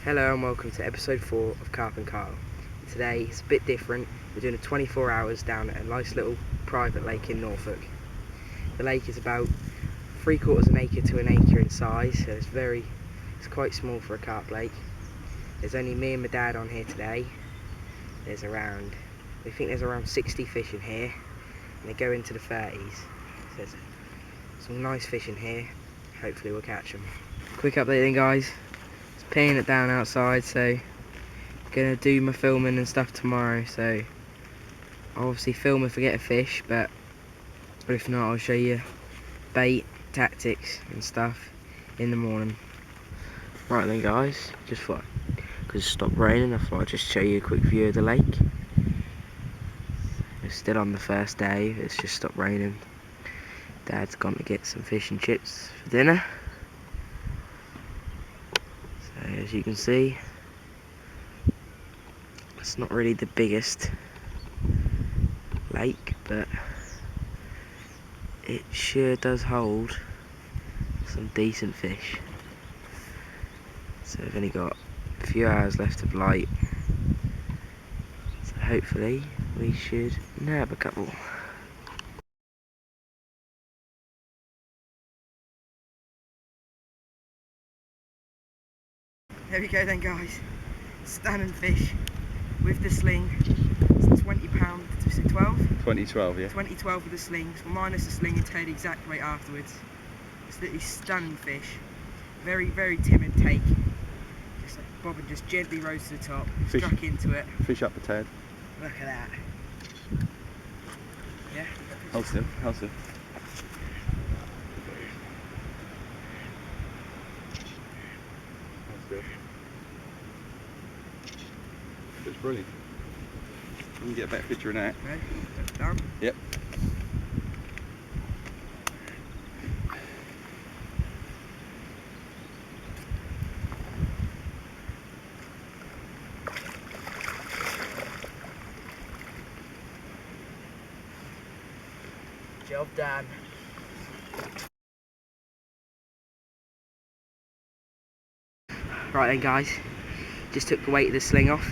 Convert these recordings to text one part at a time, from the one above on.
Hello and welcome to episode 4 of Carp and Carl. Today it's a bit different. We're doing a 24 hours down at a nice little private lake in Norfolk. The lake is about 3/4 an acre to an acre in size, so it's quite small for a carp lake. There's only me and my dad on here today. We think there's around 60 fish in here, and they go into the 30s. So there's some nice fish in here. Hopefully we'll catch them. Quick update then, guys. It's peeing it down outside, so gonna do my filming and stuff tomorrow. So I'll obviously film if I get a fish, but if not, I'll show you bait, tactics and stuff in the morning. Right then, guys, just thought because it stopped raining, I thought I'd just show you a quick view of the lake. It's still on the first day, it's just stopped raining. Dad's gone to get some fish and chips for dinner. So as you can see, it's not really the biggest lake, but it sure does hold some decent fish. So we've only got a few hours left of light, so hopefully we should nab a couple. There we go then, guys. Stunning fish with the sling. It's £20, is it 12? 2012, yeah. 2012 with the sling, so minus the sling and tell you the exact weight afterwards. It's literally stunning fish. Very, very timid take. Just like bobbing, just gently rose to the top, struck into it. Fish up the Ted. Look at that. Yeah? Hold still, hold still. It's brilliant. We can get a better picture of that. Okay, that's done. Yep. Job done. Right then, guys, just took the weight of the sling off.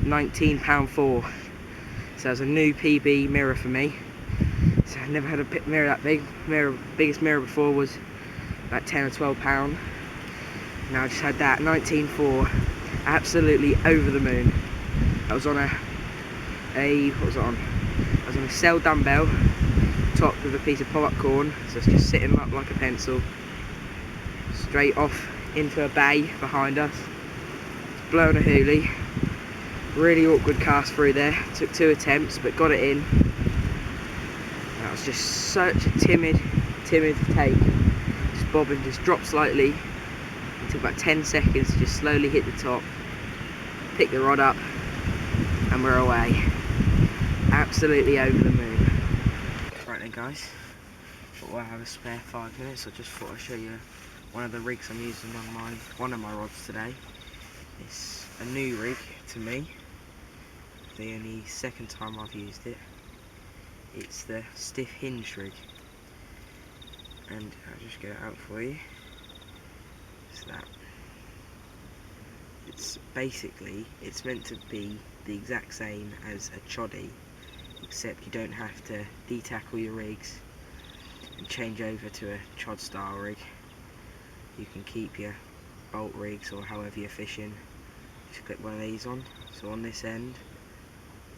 £19.4. So that's a new PB mirror for me. So I've never had a mirror that big. Biggest mirror before was about 10 or 12 pound. Now I just had that 19.4. Absolutely over the moon. I was on what was it on? I was on a cell dumbbell topped with a piece of popcorn, so it's just sitting up like a pencil, straight off into a bay behind us, blowing a hoolie. Really awkward cast through there, took 2 attempts but got it in. That was just such a timid take. Just bobbing, just dropped slightly. It took about 10 seconds to just slowly hit the top, pick the rod up, and we're away. Absolutely over the moon. Right then, guys, thought I have a spare 5 minutes. I just thought I'd show you one of the rigs I'm using on one of my rods today. It's a new rig to me, the only second time I've used it. It's the stiff hinge rig, and I'll just get it out for you. It's that. It's basically, it's meant to be the exact same as a choddy, except you don't have to detackle your rigs and change over to a chod style rig. You can keep your bolt rigs or however you're fishing. Just clip one of these on. So on this end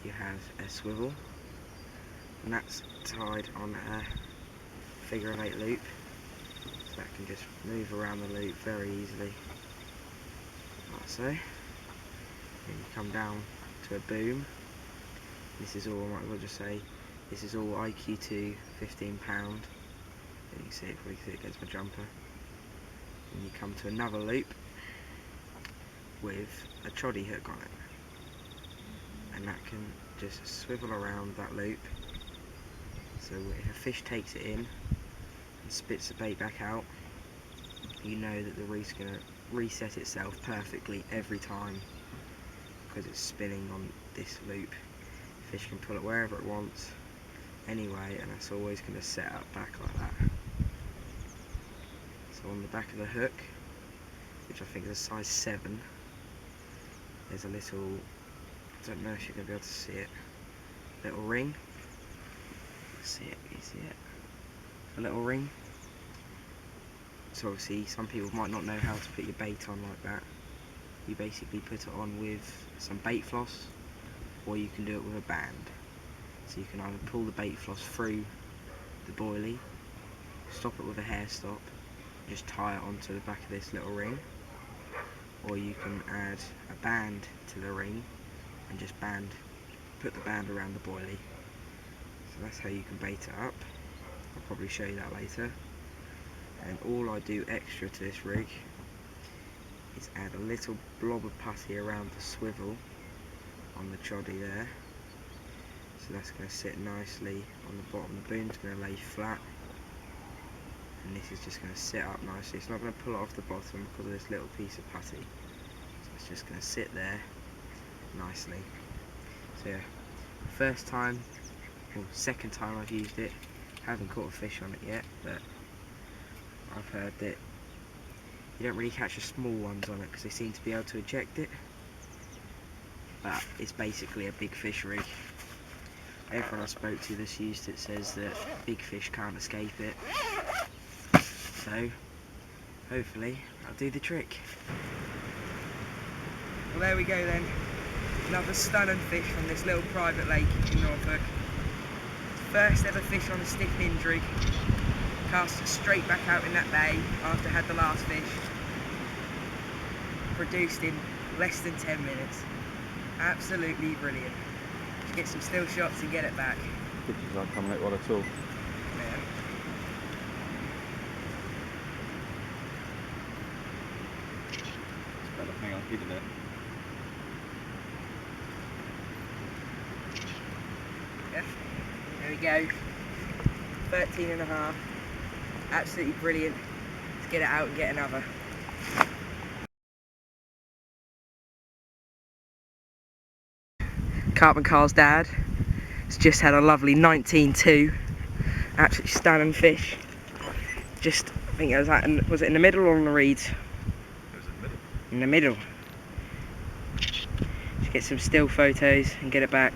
you have a swivel, and that's tied on a figure-of-8 loop, so that can just move around the loop very easily, like so. Then you come down to a boom. This is all, I might as well just say, this is all IQ2 £15. And you can see it pretty good against my jumper. And you come to another loop with a choddy hook on it, and that can just swivel around that loop, so if a fish takes it in and spits the bait back out, you know that the rig's going to reset itself perfectly every time because it's spinning on this loop. Fish can pull it wherever it wants anyway, and it's always going to set up back like that. So on the back of the hook which I think is a size 7. There's a little, I don't know if you're going to be able to see it, little ring. See it, you see it? A little ring. So obviously some people might not know how to put your bait on like that. You basically put it on with some bait floss, or you can do it with a band. So you can either pull the bait floss through the boilie, stop it with a hair stop, just tie it onto the back of this little ring, or you can add a band to the ring and just put the band around the boilie. So that's how you can bait it up. I'll probably show you that later. And all I do extra to this rig is add a little blob of putty around the swivel on the choddy there. So that's going to sit nicely on the bottom. The boom's going to lay flat, and this is just going to sit up nicely. It's not going to pull it off the bottom because of this little piece of putty. So it's just going to sit there nicely. So yeah, first time, or second time I've used it. Haven't caught a fish on it yet, but I've heard that you don't really catch the small ones on it because they seem to be able to eject it. But it's basically a big fish rig. Everyone I spoke to that's used it says that big fish can't escape it. So hopefully I'll do the trick. Well, there we go then. Another stunning fish from this little private lake in Norfolk. First ever fish on a stick hinge rig. Cast it straight back out in that bay after I had the last fish. Produced in less than 10 minutes. Absolutely brilliant. Get some still shots and get it back. Pictures aren't coming out well at all. Yeah. It's better. Hang on, hidden it. Yeah. There we go. 13.5. Absolutely brilliant. Let's get it out and get another. Carp and Carl's dad has just had a lovely 19.2. Absolutely stunning fish. Just, I think it was that, was it in the middle or on the reeds? It was in the middle. In the middle. Just get some still photos and get it back.